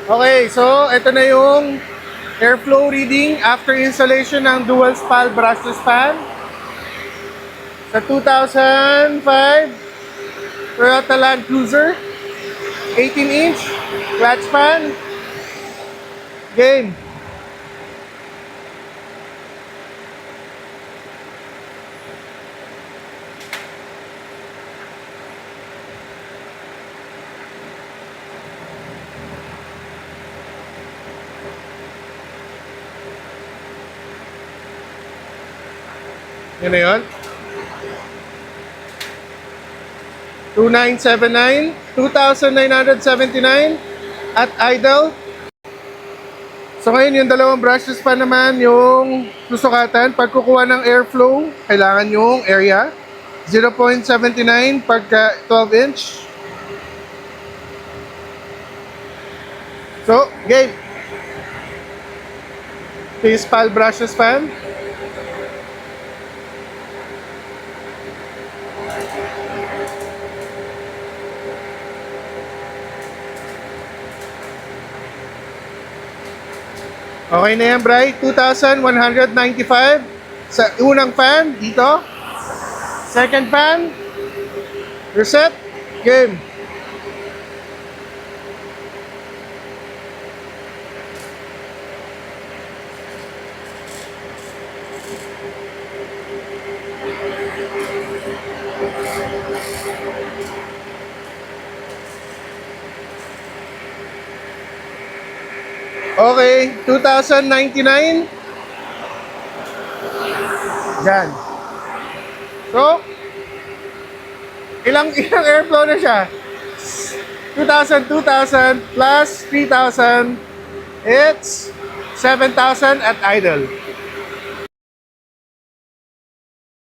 Okay, so ito na yung airflow reading after installation ng dual spal brushless fan sa 2005 Toyota Land Cruiser 18-inch clutch fan. Game. Yun na yun. 2979, 2,979 at idle. So ngayon yung dalawang brushes pa naman yung susukatan. Pag kukuha ng airflow, kailangan yung area 0.79 pagka 12-inch. So, game. Please pal brushes fan. Okay na yan, Bri. 2,195 sa unang fan dito. Second fan. Reset. Game. Okay, 2,099. Diyan. So, ilang airflow na siya? 2,000 plus 3,000. It's 7,000 at idle.